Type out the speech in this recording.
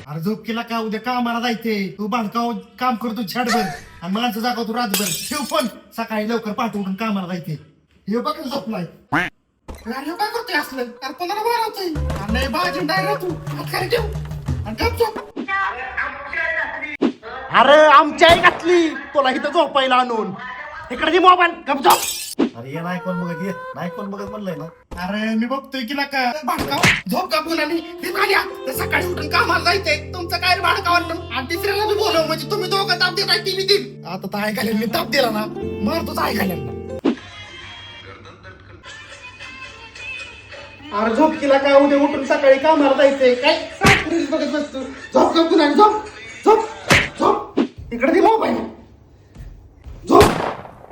अरे झोप केला का? उद्या कामाला जायचे. तू बांधकाव काम करतो छाडभर आणि माणसं जागा तू रातभर. ठेव पण सकाळी लवकर पाठवून कामाला जायचे. हे बघ झोपलाय. अरे काय करतोय असलं? अरे कोणाला मारवतोय? नाही बाजी नाही तू खाली ठेव आणि गप झोप. अरे आमची आई घातली तुला इथं झोपायला आणून. इकडे मोबाईल गप झोप. अरे ये नाही कोण बघत, ये नाही कोण बघत म्हणलंय ना. अरे मी बघतोय की का भाडकाव झोप का बोलानी तर सकाळी उठून कामाला जायचंय. तुमचं काय भाडकाव आणि तिसऱ्याला मी बोलव म्हणजे तुम्ही दोघं ताप देत आहे. ती देईल आता तर ऐकायला मी ताप दिला ना मारतोच ऐकायला. अरे झोप केला का? उद्या उठून सकाळी कामाला जायचंय. काय बघत बसतो. झोप झोप झोप झोप झोप इकडे मोबाईल.